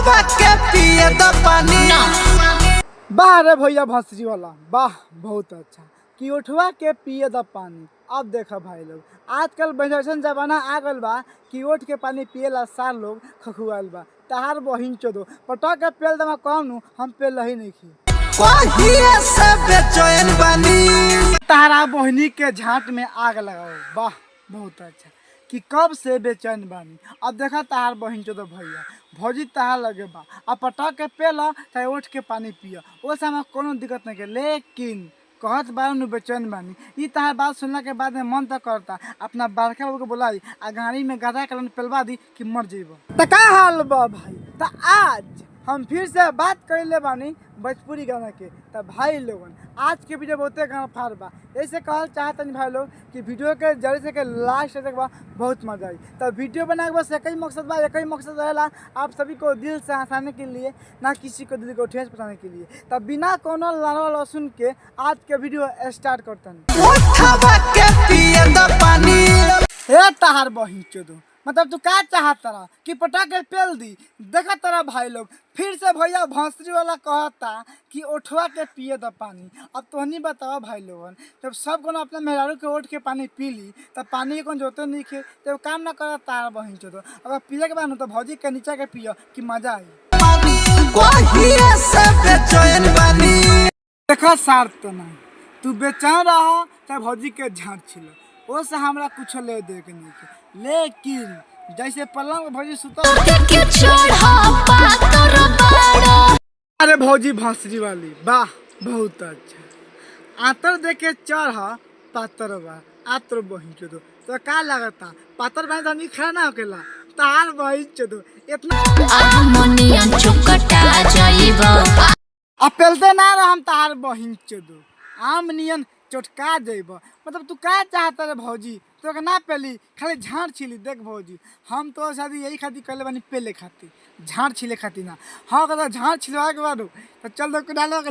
उठवा के पिए द पानी। वाह रे भैया भंसरी वाला, वाह बहुत अच्छा कि उठवा के पिए द पानी। अब देखो भाई लोग, आजकल वैसन जमाना आ गल बा कि उठ के पानी पिएला सार लोग खखुआल बा। तहार बहिन चोदो पटक के पेल दमा कहनु हम पेल ही नहीं खी कहिए से बेचैन बानी। तारा बहिनी के झाट में आग लगाओ, वाह बहुत अच्छा कि कब से बेचैन बानी। अब देखा तार बहिन चोदो भैया भौजी तहार लगे बा, अब पटक के पेला चाहे उठ के पानी पिया, ओसे हमें कोनो दिक्कत नहीं के। लेकिन कहत बार बेचैन बानी, ये तहार बात सुनला के बाद में मन तो करता अपना बड़का बाबू को बुलाई आ गाड़ी में गधा कलन पेलवा दी कि मर जेब। तो का हाल बा भाई, तो आज हम फिर से बात कर ले बानी भोजपुरी गाना के। तो भाई लोगन आज के वीडियो बहुते गाना फार बा, ऐसे कहल चाहते हैं भाई लोग कि वीडियो के जल्दी से के लास्ट तक बा बहुत मजा आई। तो वीडियो बनाए बस एक ही मकसद बा, एक ही मकसद रहेला आप सभी को दिल से हंसाने के लिए, ना किसी को दिल को ठेस पहुंचाने के लिए। तब बिना कोनो लाना लहसुन के आज के वीडियो स्टार्ट करते हैं। उठवा के पिए द पानी। हे तहार बहिन चोदो, मतलब तू का चाहता रहा कि पटा के पेल दी। देखा तारा भाई लोग फिर से भैया भंसरी वाला कहता कि उठवा के पिए द पानी। अब तोहनी बताओ भाई लोगन, जब सब कोन अपने मेहरारू के उठ के पानी पी ली तब पानी के कौन जोते नहीं खे, जब काम ना करा तारा बहिन चोदो। अगर पिए के बाद तो भौजी के नीचे के पियो कि मजा आई। कहिए से बेचैन बानी। देखा सार तो नहीं तू बेचैन रहा चाहे भौजी के झाँट छिलो, वो से हमरा कुछ ले दे के नहीं के। लेकिन जैसे पलंग भौजी सुता अरे भौजी भंसरी वाली वाह बहुत अच्छा। आतर देखे चढ़ पातर बा आतर बहिन चोदो। तो का लगता पातर बहन तो नहीं खड़ा ना होकेला। तार बहिन चोदो इतना अब पेलते ना रह हम तार बहिन चोदो आम नियन चटका जेब। मतलब तू का चाहता रे भौजी, तो ना पेली खाली झाड़ छिली। देख भौजी हम तो शादी यही खातिर कर ले बानी, पेले खातिर झाड़ छिले खातिर ना। हाँ कहता झाड़ छिलवा के बाद तो चल दो डालो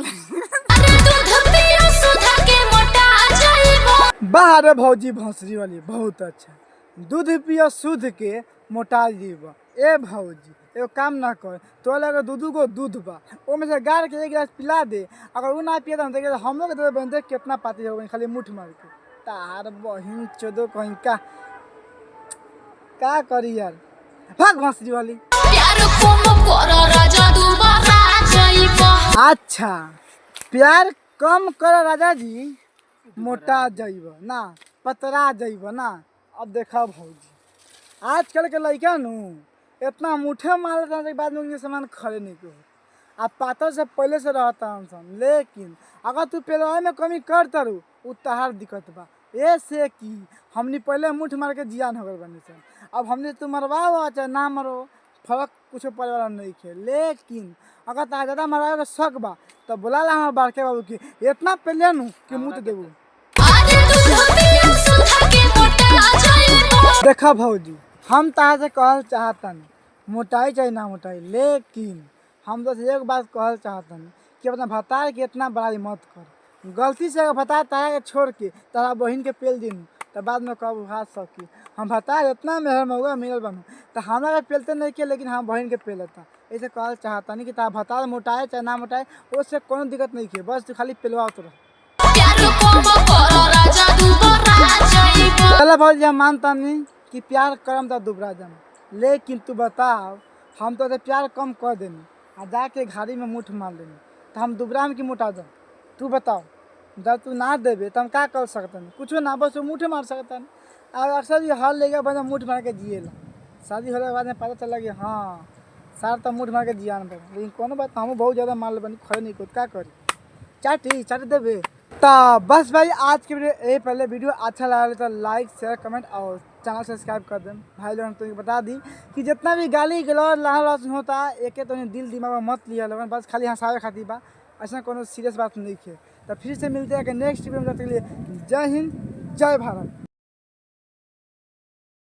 बाहर भौजी भंसरी वाली बहुत अच्छा। दूध पियो शुद्ध के मोटा जीव। ए भौजी एगो काम ना कर, तो लगे दूधू को दूध बा वो में से गाड़ के एक गिलास पिला दे। अगर वो ना पिए तो हम लोग दे देख कितना पाती हो खाली मुठ मार के। तार बहिन चोदो कहीं का करी यार, भाग भंसरी वाली। अच्छा प्यार कम कर राजा जी, मोटा जाइब ना पतरा जाइब ना। अब देखा भौजी आजकल के लड़का नु इतना मुठे मार के बाद में सामान खड़े नहीं को। अब पातर से पहले से रहता हम सब। लेकिन अगर तू पेलवा में कमी कर तरू उ तहार दिक्कत बा। ऐसे कि हमने पहले मुठ मार के जियान हो गए बने से, अब हमने तू मरवाओ चाहे ना मरो फर्क कुछ पड़े वाला नहीं खे। लेकिन अगर तहार ज़्यादा मरवाए का शक बा तो बोला ला हमारे बड़के बाबू की इतना पेले नू कि मुँह तो देबू। देखा भौजी हम तहार से कहल चाहतन मोटाई चाहे ना मोटाई, लेकिन हम तो एक बात कहल चाहतन कि अपना भतार के इतना बड़ाई मत कर। गलती से भतार तारा के छोड़ के तारा बहिन के पेल दिन तो बाद में कब हाथ सकी। हम भतार इतना मेहर महुआ मिलल बनू तो हमारा पेलते नहीं किया, लेकिन हम बहिन के पेलता। ऐसे कहल चाहता नहीं कि तारा भतार मोटाए चाहे ना मोटाए उससे कोनो दिक्कत नहीं किया, बस तू खाली पेलवा तो रह। चलो भौजी हम मानता नहीं कि प्यार करम तो दुबरा जम, लेकिन तू बताओ हम तो प्यार कम कर देनी आ जाके घाड़ी में मुठ मार लेनी तो हम दुबरा में कि मोटा जाम। तू बताओ जब तू ना देवे तो हम क्या कर सकते हैं, कुछ ना बस वो मुठे मार सकते हैं। और अक्सर ये हल लेगा बना मुठ मार के जिएला, शादी होने के बाद में पता चला कि हाँ सार तो मुठ मार के जियान पर। लेकिन कोनो बात हम बहुत ज़्यादा मार ले बनी खड़े नहीं क्या करी चाटी देवे। तो बस भाई आज के वीडियो ये पहले वीडियो अच्छा लगा तो लाइक शेयर कमेंट और चैनल सब्सक्राइब कर दें। भाई लोगों तो बता दी कि जितना भी गाली गलौज लहर होता है एक तो दिल दिमाग में मत लिया लोगन, बस खाली हंसावे खातिर बा, ऐसा कोनो सीरियस बात नहीं है। तो फिर से मिलते हैं नेक्स्ट वीडियो में, जय हिंद जय भारत।